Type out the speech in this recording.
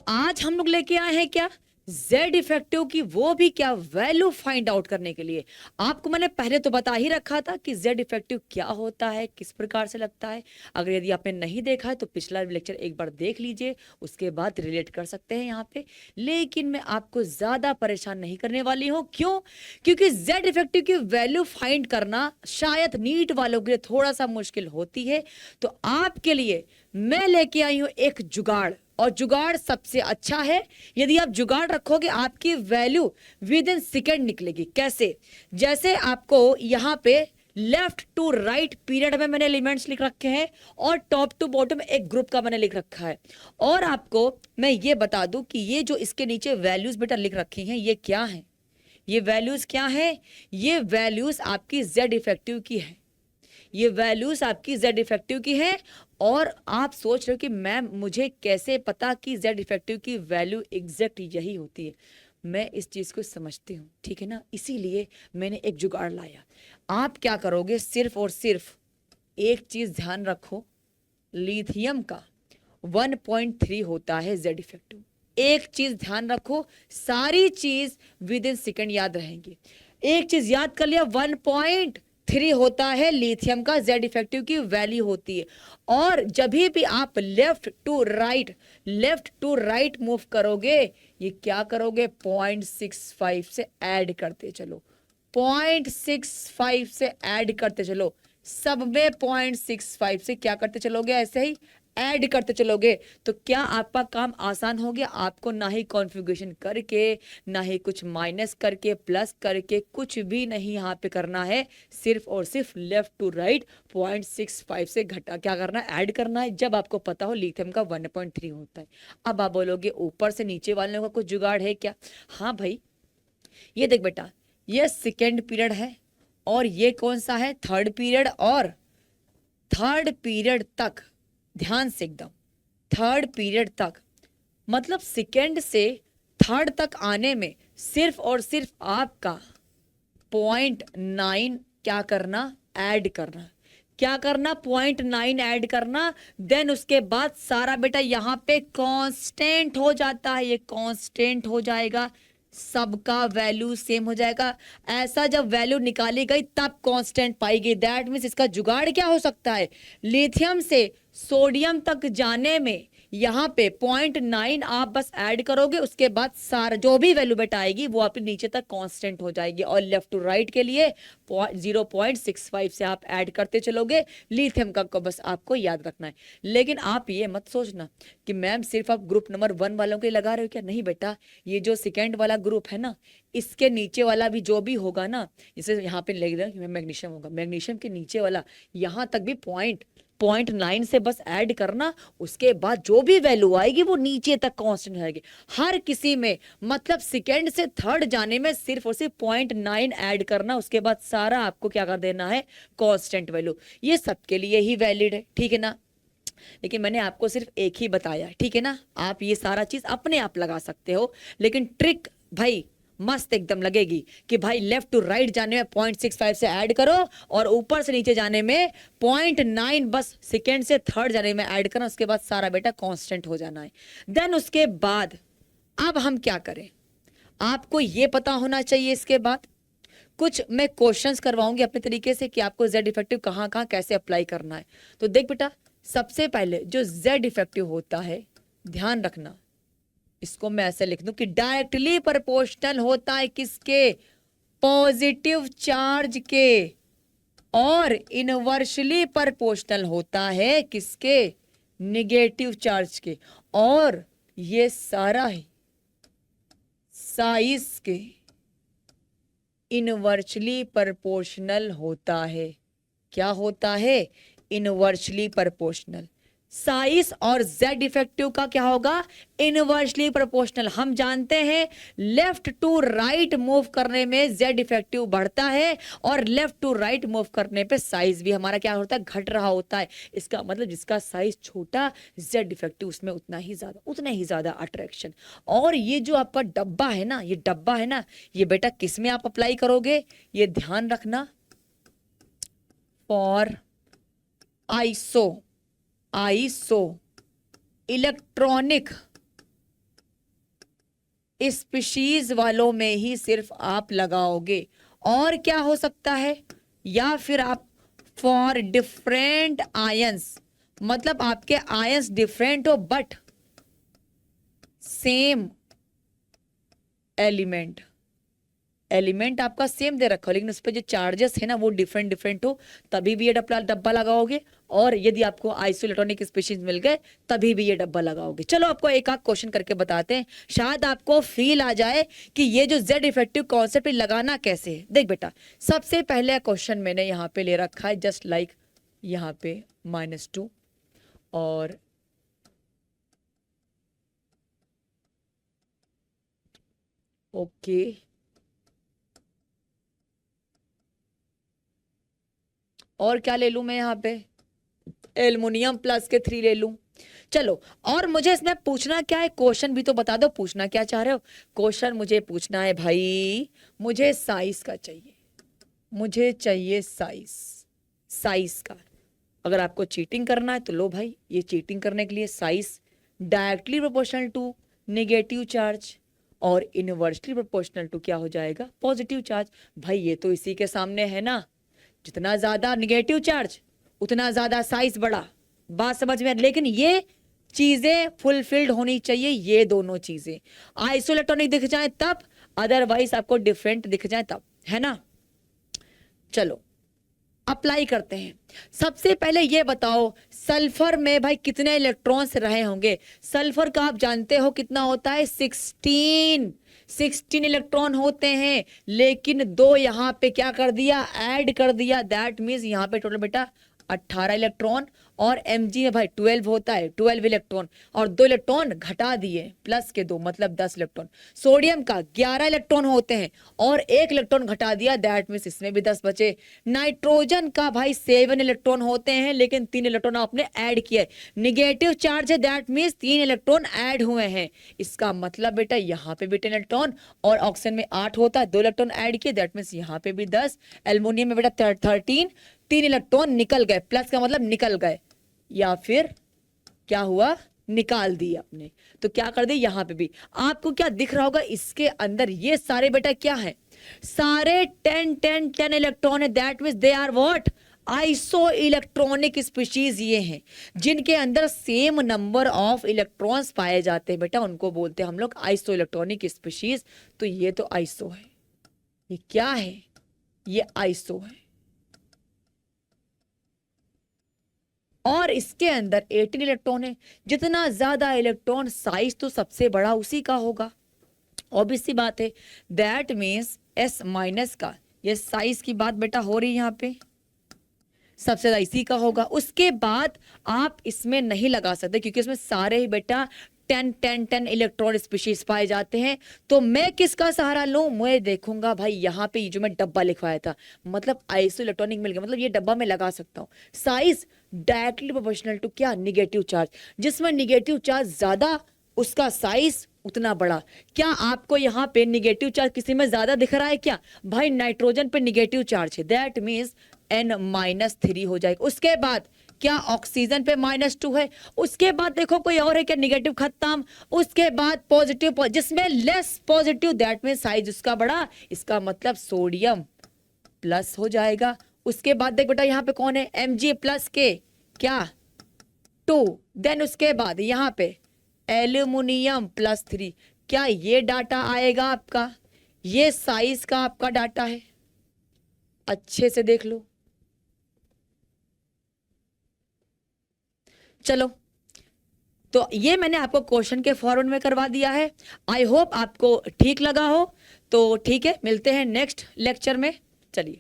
आज हम लोग लेके आए हैं क्या, जेड इफेक्टिव की वो भी क्या वैल्यू फाइंड आउट करने के लिए। आपको मैंने पहले तो बता ही रखा था कि जेड इफेक्टिव क्या होता है, किस प्रकार से लगता है। अगर यदि आपने नहीं देखा है तो पिछला लेक्चर एक बार देख लीजिए, उसके बाद रिलेट कर सकते हैं यहाँ पे। लेकिन मैं आपको ज्यादा परेशान नहीं करने वाली हूँ, क्यों? क्योंकि जेड इफेक्टिव की वैल्यू फाइंड करना शायद नीट वालों के लिए थोड़ा सा मुश्किल होती है। तो आपके लिए मैं लेके आई हूं एक जुगाड़, और जुगाड़ सबसे अच्छा है। यदि आप जुगाड़ रखोगे आपकी वैल्यू विद इन सेकेंड निकलेगी। कैसे? जैसे आपको यहां पे लेफ्ट टू राइट पीरियड में मैंने एलिमेंट्स लिख रखे हैं, और टॉप टू बॉटम एक ग्रुप का मैंने लिख रखा है। और आपको मैं ये बता दूं कि ये जो इसके नीचे वैल्यूज बेटा लिख रखी हैं, ये क्या है? ये वैल्यूज क्या है? ये वैल्यूज आपकी जेड इफेक्टिव की है। ये वैल्यूज आपकी जेड इफेक्टिव की है। और आप सोच रहे हो कि मैम मुझे कैसे पता कि जेड इफेक्टिव की वैल्यू एग्जैक्ट यही होती है। मैं इस चीज को समझती हूँ, ठीक है ना, इसीलिए मैंने एक जुगाड़ लाया। आप क्या करोगे, सिर्फ और सिर्फ एक चीज ध्यान रखो, लिथियम का 1.3 होता है जेड इफेक्टिव। एक चीज ध्यान रखो, सारी चीज विद इन सेकेंड याद रहेंगी। एक चीज याद कर लिया, 1.3 होता है लिथियम का जेड इफेक्टिव की वैल्यू होती है। और जब भी आप लेफ्ट टू राइट मूव करोगे, ये क्या करोगे, 0.65 से ऐड करते चलो, 0.65 से ऐड करते चलो, सब में 0.65 से क्या करते चलोगे, ऐसे ही ऐड करते चलोगे। तो क्या आपका काम आसान हो गया? आपको ना ही कॉन्फ़िगरेशन करके, ना ही कुछ माइनस करके, प्लस करके, कुछ भी नहीं यहाँ पे करना है। सिर्फ और सिर्फ लेफ्ट टू राइट 0.65 से घटा क्या करना है, ऐड करना है। जब आपको पता हो लिथियम का 1.3 होता है। अब आप बोलोगे ऊपर से नीचे वाले का कुछ जुगाड़ है क्या? हाँ भाई, ये देख बेटा, ये सेकेंड पीरियड है, और ये कौन सा है, थर्ड पीरियड। और थर्ड पीरियड तक, ध्यान से एकदम, थर्ड पीरियड तक मतलब सेकेंड से थर्ड तक आने में सिर्फ और सिर्फ आपका 0.9 क्या करना, ऐड करना। क्या करना, 0.9 ऐड करना। देन उसके बाद सारा बेटा यहाँ पे कांस्टेंट हो जाता है, ये कांस्टेंट हो जाएगा, सबका वैल्यू सेम हो जाएगा। ऐसा जब वैल्यू निकाली गई तब कांस्टेंट पाई गई। दैट मीन्स इसका जुगाड़ क्या हो सकता है, लिथियम से सोडियम तक जाने में यहाँ पे 0.9 आप बस ऐड करोगे, उसके बाद सारा जो भी वैल्यू बेटा आएगी वो आपके नीचे तक कांस्टेंट हो जाएगी। और लेफ्ट टू राइट के लिए 0.65 से आप ऐड करते चलोगे। लिथियम का को बस आपको याद रखना है। लेकिन आप ये मत सोचना कि मैम सिर्फ आप ग्रुप नंबर 1 वालों के लगा रहे हो क्या। नहीं बेटा, ये जो सेकेंड वाला ग्रुप है ना, इसके नीचे वाला भी जो भी होगा ना, जैसे यहाँ पे लिख रहा है मैग्नीशियम होगा, मैग्नीशियम के नीचे वाला यहाँ तक भी 0.9 से बस ऐड करना। उसके बाद जो भी वैल्यू आएगी वो नीचे तक कांस्टेंट रहेगी हर किसी में। मतलब सेकेंड से थर्ड जाने में सिर्फ और सिर्फ 0.9 ऐड करना, उसके बाद सारा आपको क्या कर देना है, कांस्टेंट वैल्यू। ये सबके लिए ही वैलिड है, ठीक है ना। लेकिन मैंने आपको सिर्फ एक ही बताया, ठीक है ना। आप ये सारा चीज अपने आप लगा सकते हो, लेकिन ट्रिक भाई मस्त एकदम लगेगी कि भाई लेफ्ट टू राइट जाने में 0.65 से ऐड करो, और ऊपर से नीचे जाने में 0.9 बस सेकेंड से थर्ड जाने में ऐड करना। उसके बाद सारा बेटा कांस्टेंट हो जाना है। देन उसके बाद अब हम क्या करें, आपको ये पता होना चाहिए। इसके बाद कुछ मैं क्वेश्चंस करवाऊंगी अपने तरीके से कि आपको जेड इफेक्टिव कहाँ कहाँ कैसे अप्लाई करना है। तो देख बेटा, सबसे पहले जो जेड इफेक्टिव होता है, ध्यान रखना, इसको मैं ऐसे लिख दूं कि डायरेक्टली प्रोपोर्शनल होता है किसके, पॉजिटिव चार्ज के, और इनवर्सली प्रोपोर्शनल होता है किसके, निगेटिव चार्ज के। और ये सारा ही साइज के इनवर्सली प्रोपोर्शनल होता है। क्या होता है, इनवर्सली प्रोपोर्शनल। साइज और जेड इफेक्टिव का क्या होगा, इनवर्सली प्रोपोर्शनल। हम जानते हैं लेफ्ट टू राइट मूव करने में जेड इफेक्टिव बढ़ता है, और लेफ्ट टू राइट मूव करने पे साइज भी हमारा क्या होता है, घट रहा होता है। इसका मतलब जिसका साइज छोटा, जेड इफेक्टिव उसमें उतना ही ज्यादा अट्रैक्शन। और ये जो आपका डब्बा है ना, ये डब्बा है ना, ये बेटा किस में आप अप्लाई करोगे, ये ध्यान रखना, फॉर आइसो इलेक्ट्रॉनिक स्पीशीज वालों में ही सिर्फ आप लगाओगे। और क्या हो सकता है, या फिर आप फॉर डिफरेंट आयंस, मतलब आपके आयंस डिफरेंट हो बट सेम एलिमेंट, एलिमेंट आपका सेम दे रखा हो लेकिन उस पर जो चार्जेस है ना वो डिफरेंट डिफरेंट हो, तभी भी ये डब्बा लगाओगे। और यदि आपको आइसोइलेक्ट्रॉनिक स्पीशीज मिल गए तभी भी ये डब्बा लगाओगे। चलो आपको एक आध क्वेश्चन करके बताते हैं, शायद आपको फील आ जाए कि ये जो जेड इफेक्टिव कॉन्सेप्ट लगाना कैसे है। देख बेटा, सबसे पहले क्वेश्चन मैंने यहाँ पे ले रखा है जस्ट लाइक यहाँ पे -2 और ओके और क्या ले लूं मैं यहाँ पे, एल्युमिनियम प्लस के 3 ले लूं। चलो, और मुझे इसमें पूछना क्या है, क्वेश्चन भी तो बता दो, पूछना क्या चाह रहे हो। क्वेश्चन मुझे पूछना है भाई, मुझे साइज का चाहिए, मुझे चाहिए साइज, साइज का। अगर आपको चीटिंग करना है तो लो भाई, ये चीटिंग करने के लिए size directly proportional to negative charge और इनवर्सली प्रोपोर्शनल टू क्या हो जाएगा, पॉजिटिव चार्ज। भाई ये तो इसी के सामने है ना, जितना ज्यादा नेगेटिव चार्ज उतना ज्यादा साइज बड़ा, बात समझ में। लेकिन ये चीजें फुलफिल्ड होनी चाहिए, ये दोनों चीजें आइसोइलेक्ट्रॉनिक दिख जाए तब, अदरवाइज आपको डिफरेंट दिख जाए तब, है ना। चलो अप्लाई करते हैं। सबसे पहले ये बताओ सल्फर में भाई कितने इलेक्ट्रॉन्स रहे होंगे। सल्फर का आप जानते हो कितना होता है, 16 इलेक्ट्रॉन होते हैं, लेकिन 2 यहाँ पे क्या कर दिया, ऐड कर दिया। दैट मीन्स यहाँ पे टोटल बेटा 18 इलेक्ट्रॉन, और Mg में भाई 12 होता है, 12 इलेक्ट्रॉन, और 2 इलेक्ट्रॉन घटा दिए प्लस के 2 मतलब 10 इलेक्ट्रॉन। सोडियम का 11 इलेक्ट्रॉन होते हैं और 1 इलेक्ट्रॉन घटा दिया, दैट मीन्स इसमें भी 10 बचे। नाइट्रोजन का भाई 7 इलेक्ट्रॉन होते हैं लेकिन 3 इलेक्ट्रॉन आपने ऐड किया है, निगेटिव चार्ज है, दैट मीन्स 3 इलेक्ट्रॉन ऐड हुए हैं। इसका मतलब बेटा यहाँ पे भी 10 इलेक्ट्रॉन, और ऑक्सीजन में 8 होता है, 2 इलेक्ट्रॉन ऐड किए, दैट मीन्स यहाँ पे भी 10। एल्युमिनियम में बेटा 13, 3 इलेक्ट्रॉन निकल गए, प्लस का मतलब निकल गए, या फिर क्या हुआ, निकाल दिए आपने, तो क्या कर दिए यहाँ पे भी। आपको क्या दिख रहा होगा इसके अंदर, ये सारे बेटा क्या है, सारे 10 इलेक्ट्रॉन है, that means they are what, isoelectronic species. ये हैं जिनके अंदर सेम नंबर ऑफ इलेक्ट्रॉन्स पाए जाते हैं बेटा, उनको बोलते हैं हम लोग आइसो इलेक्ट्रॉनिक स्पीशीज। तो ये तो आइसो है, ये क्या है, ये आइसो है। और इसके अंदर 18 इलेक्ट्रॉन है, जितना ज्यादा इलेक्ट्रॉन साइज तो सबसे बड़ा उसी का होगा, ऑब्वियस सी बात है। दैट मीन्स S माइनस का ये साइज की बात बेटा हो रही है यहाँ पे, सबसे ज्यादा इसी का होगा। उसके बाद आप इसमें नहीं लगा सकते क्योंकि इसमें सारे ही बेटा 10 इलेक्ट्रॉन स्पीशीज पाए जाते हैं। तो मैं किसका सहारा लूं, मैं देखूंगा भाई यहाँ पे जो मैं डब्बा लिखवाया था, मतलब आइसो इलेक्ट्रॉनिक मिल गया, मतलब ये डब्बा मैं लगा सकता हूँ। साइज डायरेक्टली प्रोपोर्शनल टू क्या, निगेटिव चार्ज, जिसमें निगेटिव चार्ज ज्यादा उसका साइज उतना बड़ा। क्या आपको यहाँ पे निगेटिव चार्ज किसी में ज्यादा दिख रहा है क्या, भाई नाइट्रोजन पे निगेटिव चार्ज है, दैट मीन्स N-3 हो जाएगा। उसके बाद क्या ऑक्सीजन पे -2 है, उसके बाद देखो कोई और है क्या, निगेटिव खत्म। उसके बाद पॉजिटिव, जिसमें less positive, that means size उसका बड़ा, इसका मतलब सोडियम प्लस हो जाएगा। उसके बाद देख बेटा यहाँ पे कौन है, Mg प्लस के क्या 2, देन उसके बाद यहाँ पे एल्यूमिनियम +3, क्या ये डाटा आएगा आपका, ये साइज का आपका डाटा है, अच्छे से देख लो। चलो तो ये मैंने आपको क्वेश्चन के फॉरवर्ड में करवा दिया है, आई होप आपको ठीक लगा हो। तो ठीक है, मिलते हैं नेक्स्ट लेक्चर में, चलिए।